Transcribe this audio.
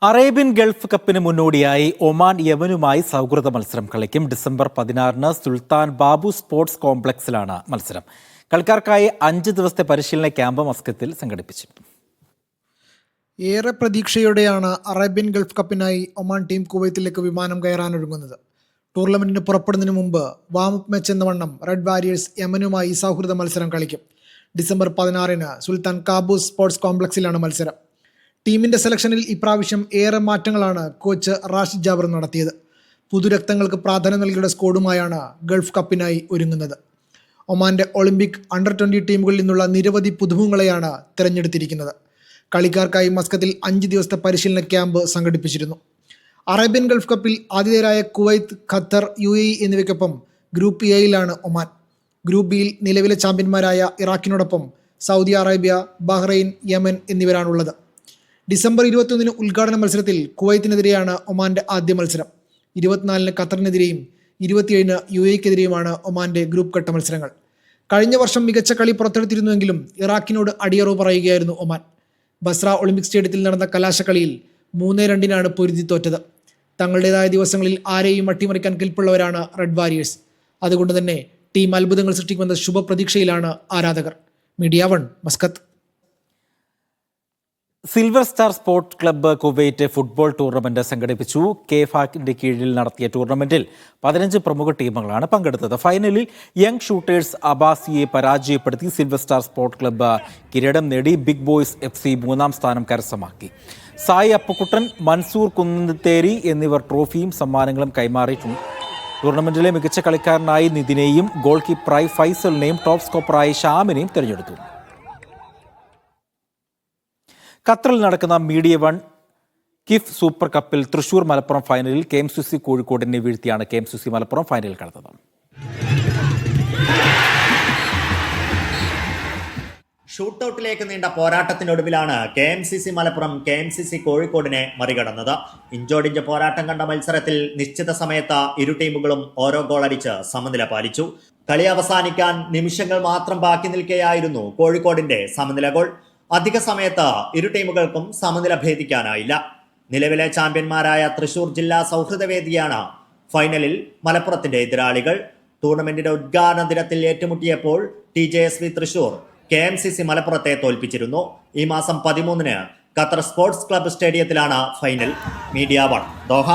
Arabian Gulf കപ്പിന് മുന്നോടിയായി Oman യമനുമായി സൗഹൃദ മത്സരം കളിക്കും. ഡിസംബർ 16 സുൽത്താൻ ബാബു സ്പോർട്സ് കോംപ്ലക്സിലാണ് മത്സരം. കളിക്കാർക്കായി 5 ദിവസത്തെ പരിശീലന ക്യാമ്പ് മസ്കത്തിൽ സംഘടിപ്പിച്ചു. ഏറെ പ്രതീക്ഷയോടെയാണ് അറേബ്യൻ ഗൾഫ് കപ്പിനായി ഒമാൻ ടീം കുവൈത്തിലേക്ക് വിമാനം കയറാനൊരുങ്ങുന്നത്. ടൂർണമെന്റിന് പുറപ്പെടുന്നതിന് മുമ്പ് വാമപ്പ് മാച്ച് എന്ന വണ്ണം റെഡ് വാരിയേഴ്സ് യമനുമായി സൗഹൃദ മത്സരം കളിക്കും. ഡിസംബർ 16 സുൽത്താൻ കാബൂസ് സ്പോർട്സ് കോംപ്ലക്സിലാണ് മത്സരം. ടീമിന്റെ സെലക്ഷനിൽ ഇപ്രാവശ്യം ഏറെ മാറ്റങ്ങളാണ് കോച്ച് റാഷിദ് ജാബർ നടത്തിയത്. പുതുരക്തങ്ങൾക്ക് പ്രാധാന്യം നൽകിയുള്ള സ്കോഡുമായാണ് ഗൾഫ് കപ്പിനായി ഒരുങ്ങുന്നത്. ഒമാന്റെ ഒളിമ്പിക് അണ്ടർ 20 ടീമുകളിൽ നിന്നുള്ള നിരവധി പുതുമുഖങ്ങളെയാണ് തിരഞ്ഞെടുത്തിരിക്കുന്നത്. കളിക്കാർക്കായി മസ്കത്തിൽ 5 ദിവസത്തെ പരിശീലന ക്യാമ്പ് സംഘടിപ്പിച്ചിരുന്നു. അറേബ്യൻ ഗൾഫ് കപ്പിൽ ആതിഥേയരായ കുവൈത്ത്, ഖത്തർ, UAE എന്നിവയ്ക്കൊപ്പം ഗ്രൂപ്പ് എയിലാണ് ഒമാൻ. ഗ്രൂപ്പ് ബിയിൽ നിലവിലെ ചാമ്പ്യന്മാരായ ഇറാഖിനോടൊപ്പം സൗദി അറേബ്യ, ബഹ്റൈൻ, യമൻ എന്നിവരാണുള്ളത്. ഡിസംബർ 21 ഉദ്ഘാടന മത്സരത്തിൽ കുവൈത്തിനെതിരെയാണ് ഒമാന്റെ ആദ്യ മത്സരം. 24 ഖത്തറിനെതിരെയും 27 UAEക്കെതിരെയുമാണ് ഒമാന്റെ ഗ്രൂപ്പ് ഘട്ട മത്സരങ്ങൾ. കഴിഞ്ഞ വർഷം മികച്ച കളി പുറത്തെടുത്തിരുന്നുവെങ്കിലും ഇറാഖിനോട് അടിയറവ് പറയുകയായിരുന്നു ഒമാൻ. ബസ്ര ഒളിമ്പിക് സ്റ്റേഡിയത്തിൽ നടന്ന കലാശക്കളിയിൽ 3-2 പൊരുതി തോറ്റത്. തങ്ങളുടേതായ ദിവസങ്ങളിൽ ആരെയും അട്ടിമറിക്കാൻ കെൽപ്പുള്ളവരാണ് റെഡ് വാരിയേഴ്സ്. അതുകൊണ്ട് തന്നെ ടീം അത്ഭുതങ്ങൾ സൃഷ്ടിക്കുമെന്ന ശുഭപ്രതീക്ഷയിലാണ് ആരാധകർ. Media 1 Muscat. Silver star sports club Kuwait football tournament സംഘടിപ്പിച്ചു. KFACന്റെ കീഴിൽ നടത്തിയ ടൂർണമെന്റിൽ 15 പ്രമുഖ ടീമുകളാണ് പങ്കെടുത്തത്. ഫൈനലിൽ യങ് ഷൂട്ടേഴ്സ് അബാസിയെ പരാജയപ്പെടുത്തി സിൽവർ സ്റ്റാർ സ്പോർട്സ് ക്ലബ്ബ് കിരീടം നേടി. ബിഗ് ബോയ്സ് FC 3-ാം സ്ഥാനം കരസ്ഥമാക്കി. സായി അപ്പക്കുട്ടൻ, മൻസൂർ കുന്നത്തേരി എന്നിവർ ട്രോഫിയും സമ്മാനങ്ങളും കൈമാറിയിട്ടുണ്ട്. ടൂർണമെന്റിലെ മികച്ച കളിക്കാരനായി നിതിനെയും ഗോൾ കീപ്പറായി ഫൈസലിനെയും ടോപ്പ് സ്കോപ്പറായി ഷാമിനെയും തിരഞ്ഞെടുത്തു. ഖത്തറിൽ നടക്കുന്ന മീഡിയ 1 കിഫ് സൂപ്പർ കപ്പിൽ തൃശൂർ മലപ്പുറം ഫൈനലിൽ KMCC കോഴിക്കോടിനെ വീഴ്ത്തിയാണ് KMCC മലപ്പുറം ഫൈനലിൽ കടന്നത്. ഷൂട്ടൌട്ടിലേക്ക് നീണ്ട പോരാട്ടത്തിനൊടുവിലാണ് KMCC മലപ്പുറം KMCC കോഴിക്കോടിനെ മറികടന്നത്. ഇഞ്ചോടിഞ്ച് പോരാട്ടം കണ്ട മത്സരത്തിൽ നിശ്ചിത സമയത്ത് ഇരു ടീമുകളും ഓരോ ഗോളടിച്ച് സമനില പാലിച്ചു. കളി അവസാനിക്കാൻ നിമിഷങ്ങൾ മാത്രം ബാക്കി നിൽക്കെയായിരുന്നു കോഴിക്കോടിന്റെ സമനില ഗോൾ. അധിക സമയത്ത് ഇരു ടീമുകൾക്കും സമനില ഭേദിക്കാനായില്ല. നിലവിലെ ചാമ്പ്യന്മാരായ തൃശൂർ ജില്ലാ സൗഹൃദവേദിയാണ് ഫൈനലിൽ മലപ്പുറത്തിന്റെ എതിരാളികൾ. ടൂർണമെന്റിന്റെ ഉദ്ഘാടന ദിനത്തിൽ ഏറ്റുമുട്ടിയപ്പോൾ TJSV തൃശൂർ KMCC മലപ്പുറത്തെ തോൽപ്പിച്ചിരുന്നു. ഈ മാസം 13 ഖത്തർ സ്പോർട്സ് ക്ലബ്ബ് സ്റ്റേഡിയത്തിലാണ് ഫൈനൽ. Media 1 Doha.